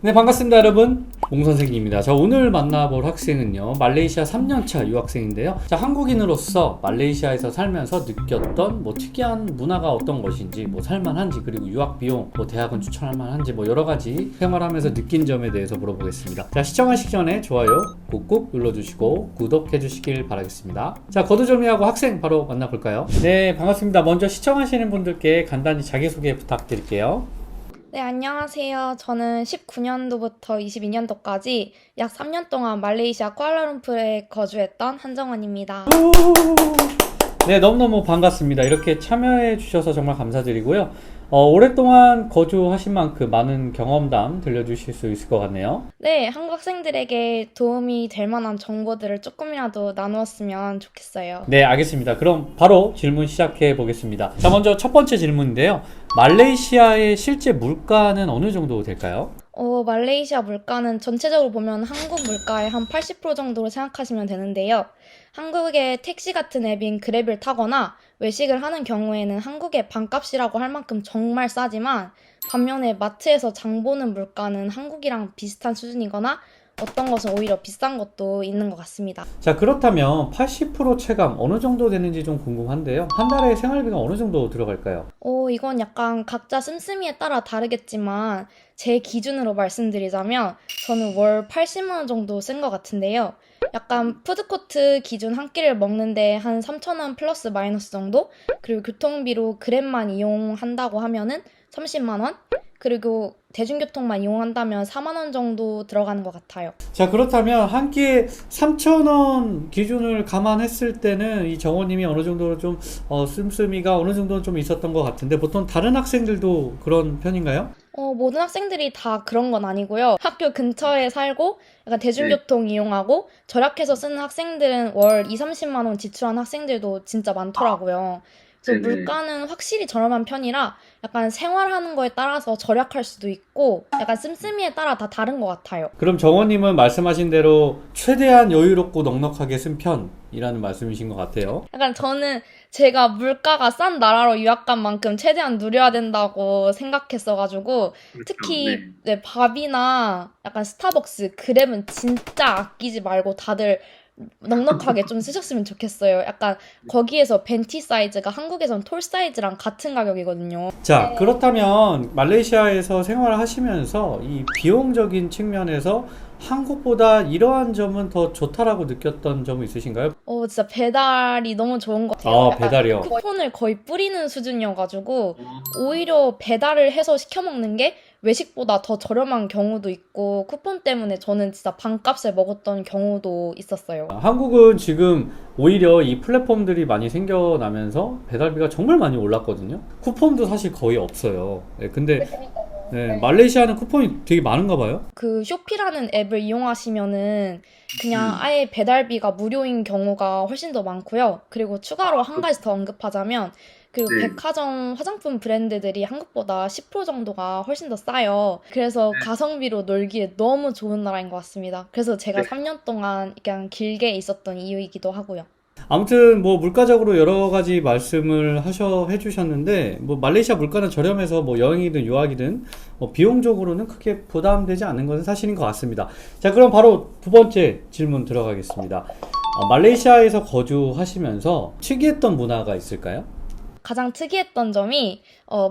네, 반갑습니다, 여러분. 몽 선생님입니다. 자, 오늘 만나볼 학생은요, 말레이시아 3년차 유학생인데요. 자, 한국인으로서 말레이시아에서 살면서 느꼈던 뭐 특이한 문화가 어떤 것인지, 뭐 살만한지, 그리고 유학 비용, 뭐 대학은 추천할 만한지, 뭐 여러 가지 생활하면서 느낀 점에 대해서 물어보겠습니다. 자, 시청하시기 전에 좋아요 꾹꾹 눌러주시고 구독해 주시길 바라겠습니다. 자, 거두절미하고 학생 바로 만나볼까요? 네, 반갑습니다. 먼저 시청하시는 분들께 간단히 자기소개 부탁드릴게요. 네, 안녕하세요. 저는 19년도부터 22년도까지 약 3년 동안 말레이시아 쿠알라룸푸르에 거주했던 한정원입니다. 네, 너무너무 반갑습니다. 이렇게 참여해 주셔서 정말 감사드리고요. 오랫동안 거주하신 만큼 많은 경험담 들려주실 수 있을 것 같네요. 네, 한국 학생들에게 도움이 될 만한 정보들을 조금이라도 나누었으면 좋겠어요. 네, 알겠습니다. 그럼 바로 질문 시작해 보겠습니다. 자, 먼저 첫 번째 질문인데요. 말레이시아의 실제 물가는 어느 정도 될까요? 말레이시아 물가는 전체적으로 보면 한국 물가의 한 80% 정도로 생각하시면 되는데요. 한국의 택시 같은 앱인 그랩을 타거나 외식을 하는 경우에는 한국의 반값이라고 할 만큼 정말 싸지만 반면에 마트에서 장 보는 물가는 한국이랑 비슷한 수준이거나 어떤 것은 오히려 비싼 것도 있는 것 같습니다. 자, 그렇다면 80% 체감 어느 정도 되는지 좀 궁금한데요. 한 달에 생활비가 어느 정도 들어갈까요? 이건 약간 각자 씀씀이에 따라 다르겠지만 제 기준으로 말씀드리자면 저는 월 80만 원 정도 쓴 것 같은데요. 약간 푸드코트 기준 한 끼를 먹는데 한 3천 원 플러스 마이너스 정도? 그리고 교통비로 그랩만 이용한다고 하면은 30만 원? 그리고 대중교통만 이용한다면 4만 원 정도 들어가는 것 같아요. 자, 그렇다면 한 끼에 3,000원 기준을 감안했을 때는 이 정호님이 어느 정도 좀 씀씀이가 어느 정도 좀 있었던 것 같은데 보통 다른 학생들도 그런 편인가요? 모든 학생들이 다 그런 건 아니고요. 학교 근처에 살고 약간 대중교통 이용하고 절약해서 쓰는 학생들은 월 2, 30만 원 지출한 학생들도 진짜 많더라고요. 그래서 물가는 확실히 저렴한 편이라 약간 생활하는 거에 따라서 절약할 수도 있고 약간 씀씀이에 따라 다 다른 것 같아요. 그럼 정호님은 말씀하신 대로 최대한 여유롭고 넉넉하게 쓴 편이라는 말씀이신 것 같아요. 약간 저는 제가 물가가 싼 나라로 유학 간 만큼 최대한 누려야 된다고 생각했어가지고 특히 네, 밥이나 약간 스타벅스 그랩은 진짜 아끼지 말고 다들 넉넉하게 좀 쓰셨으면 좋겠어요. 약간 거기에서 벤티 사이즈가 한국에선 톨 사이즈랑 같은 가격이거든요. 자, 그렇다면 말레이시아에서 생활을 하시면서 이 비용적인 측면에서 한국보다 이러한 점은 더 좋다라고 느꼈던 점은 있으신가요? 진짜 배달이 너무 좋은 것 같아요. 아, 약간 배달이요. 쿠폰을 거의 뿌리는 수준이어가지고 오히려 배달을 해서 시켜 먹는 게 외식보다 더 저렴한 경우도 있고 쿠폰 때문에 저는 진짜 반값을 먹었던 경우도 있었어요. 한국은 지금 오히려 이 플랫폼들이 많이 생겨나면서 배달비가 정말 많이 올랐거든요. 쿠폰도 사실 거의 없어요. 네, 근데 말레이시아는 쿠폰이 되게 많은가 봐요. 그 쇼피라는 앱을 이용하시면은 그냥 아예 배달비가 무료인 경우가 훨씬 더 많고요. 그리고 추가로 한 가지 더 언급하자면 그리고 백화점 화장품 브랜드들이 한국보다 10% 정도가 훨씬 더 싸요. 그래서 가성비로 놀기에 너무 좋은 나라인 것 같습니다. 그래서 제가 3년 동안 그냥 길게 있었던 이유이기도 하고요. 아무튼 뭐 물가적으로 여러 가지 말씀을 해주셨는데 뭐 말레이시아 물가는 저렴해서 뭐 여행이든 유학이든 뭐 비용적으로는 크게 부담되지 않는 것은 사실인 것 같습니다. 자, 그럼 바로 두 번째 질문 들어가겠습니다. 말레이시아에서 거주하시면서 특이했던 문화가 있을까요? 가장 특이했던 점이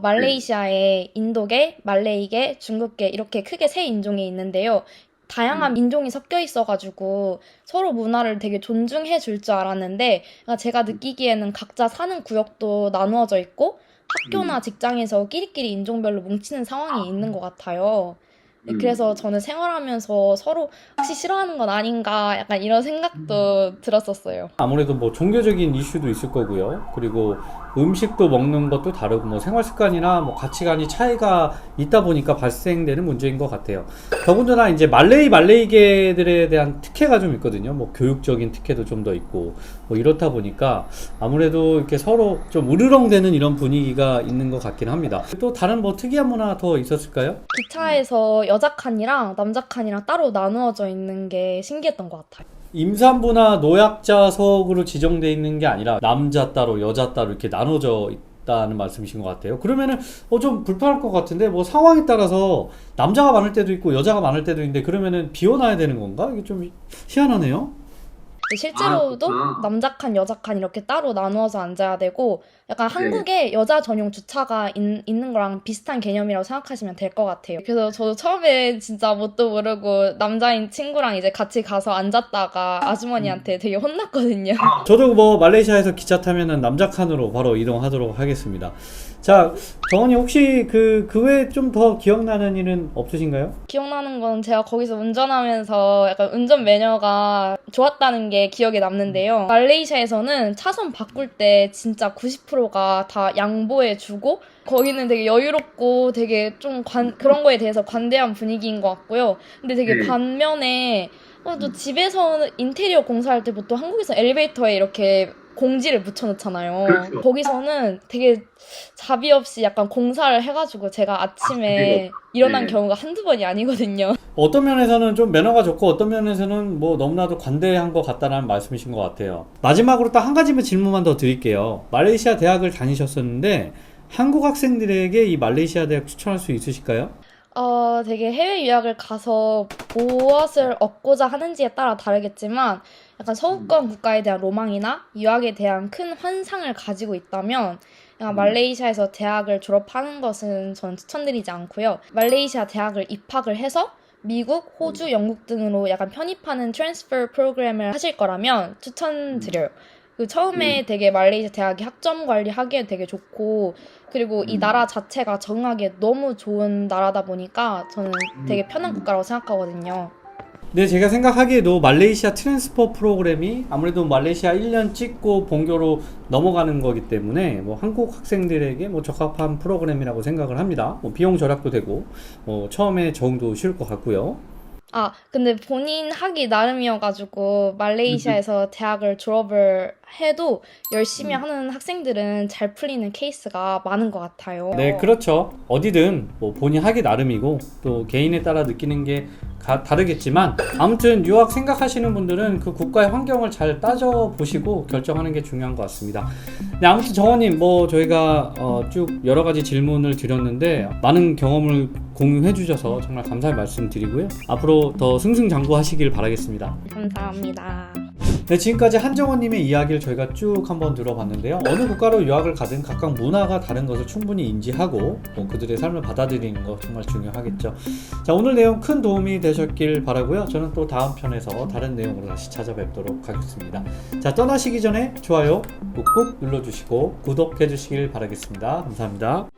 말레이시아에 인도계, 말레이계, 중국계 이렇게 크게 세 인종이 있는데요. 다양한 민족이 섞여 있어가지고 서로 문화를 되게 존중해 줄 줄 알았는데 제가 느끼기에는 각자 사는 구역도 나누어져 있고 학교나 직장에서 끼리끼리 인종별로 뭉치는 상황이 있는 것 같아요. 네, 그래서 저는 생활하면서 서로 혹시 싫어하는 건 아닌가 약간 이런 생각도 들었었어요. 아무래도 뭐 종교적인 이슈도 있을 거고요. 그리고 음식도 먹는 것도 다르고 뭐 생활 습관이나 뭐 가치관이 차이가 있다 보니까 발생되는 문제인 것 같아요. 더군다나 이제 말레이계들에 대한 특혜가 좀 있거든요. 뭐 교육적인 특혜도 좀 더 있고 뭐 이렇다 보니까 아무래도 이렇게 서로 좀 으르렁대는 이런 분위기가 있는 것 같긴 합니다. 또 다른 뭐 특이한 문화 더 있었을까요? 기차에서 여자 칸이랑 남자 칸이랑 따로 나누어져 있는 게 신기했던 것 같아요. 임산부나 노약자석으로 지정되어 있는 게 아니라 남자 따로 여자 따로 이렇게 나눠져 없다는 말씀이신 것 같아요. 그러면은 좀 불편할 것 같은데 뭐 상황에 따라서 남자가 많을 때도 있고 여자가 많을 때도 있는데 그러면은 비워놔야 되는 건가? 이게 좀 희한하네요. 실제로도 그렇구나. 남자 칸, 여자 칸 이렇게 따로 나누어서 앉아야 되고 약간 네. 한국에 여자 전용 주차가 있는 거랑 비슷한 개념이라고 생각하시면 될 것 같아요. 그래서 저도 처음에 진짜 뭣도 모르고 남자인 친구랑 이제 같이 가서 앉았다가 아주머니한테 되게 혼났거든요. 저도 뭐 말레이시아에서 기차 타면은 남자 칸으로 바로 이동하도록 하겠습니다. 자, 정원이 혹시 그 외에 좀 더 기억나는 일은 없으신가요? 기억나는 건 제가 거기서 운전하면서 약간 운전 매너가 좋았다는 게 기억에 남는데요. 말레이시아에서는 차선 바꿀 때 진짜 90%가 다 양보해주고 거기는 되게 여유롭고 되게 좀 그런 거에 대해서 관대한 분위기인 것 같고요. 근데 되게 네. 반면에 또 집에서 인테리어 공사할 때 보통 한국에서 엘리베이터에 이렇게 공지를 붙여놓잖아요. 그렇죠. 거기서는 되게 자비 없이 약간 공사를 해가지고 제가 아침에 일어난 네. 경우가 한두 번이 아니거든요. 어떤 면에서는 좀 매너가 좋고 어떤 면에서는 뭐 너무나도 관대한 것 같다는 말씀이신 것 같아요. 마지막으로 딱 한 가지만 질문만 더 드릴게요. 말레이시아 대학을 다니셨었는데 한국 학생들에게 이 말레이시아 대학 추천할 수 있으실까요? 되게 해외 유학을 가서 무엇을 얻고자 하는지에 따라 다르겠지만 약간 서구권 국가에 대한 로망이나 유학에 대한 큰 환상을 가지고 있다면 약간 말레이시아에서 대학을 졸업하는 것은 저는 추천드리지 않고요. 말레이시아 대학을 입학을 해서 미국, 호주, 영국 등으로 약간 편입하는 트랜스퍼 프로그램을 하실 거라면 추천드려요. 그 처음에 되게 말레이시아 대학이 학점 관리하기에 되게 좋고 그리고 이 나라 자체가 적응하기에 너무 좋은 나라다 보니까 저는 되게 편한 국가라고 생각하거든요. 네, 제가 생각하기에도 말레이시아 트랜스퍼 프로그램이 아무래도 말레이시아 1년 찍고 본교로 넘어가는 거기 때문에 뭐 한국 학생들에게 뭐 적합한 프로그램이라고 생각을 합니다. 뭐 비용 절약도 되고 처음에 적응도 쉬울 것 같고요. 근데 본인 하기 나름이어가지고 말레이시아에서 대학을 졸업을 해도 열심히 하는 학생들은 잘 풀리는 케이스가 많은 것 같아요. 네, 그렇죠. 어디든 뭐 본인 하기 나름이고 또 개인에 따라 느끼는 게 다르겠지만 아무튼 유학 생각하시는 분들은 그 국가의 환경을 잘 따져보시고 결정하는 게 중요한 것 같습니다. 네, 아무튼 정원님 뭐 저희가 쭉 여러 가지 질문을 드렸는데 많은 경험을 공유해 주셔서 정말 감사의 말씀 드리고요. 앞으로 더 승승장구하시길 바라겠습니다. 감사합니다. 네, 지금까지 한정원님의 이야기를 저희가 쭉 한번 들어봤는데요. 어느 국가로 유학을 가든 각각 문화가 다른 것을 충분히 인지하고 그들의 삶을 받아들이는 것 정말 중요하겠죠. 자, 오늘 내용 큰 도움이 되셨길 바라고요. 저는 또 다음 편에서 다른 내용으로 다시 찾아뵙도록 하겠습니다. 자, 떠나시기 전에 좋아요 꾹꾹 눌러주시고 구독해 주시길 바라겠습니다. 감사합니다.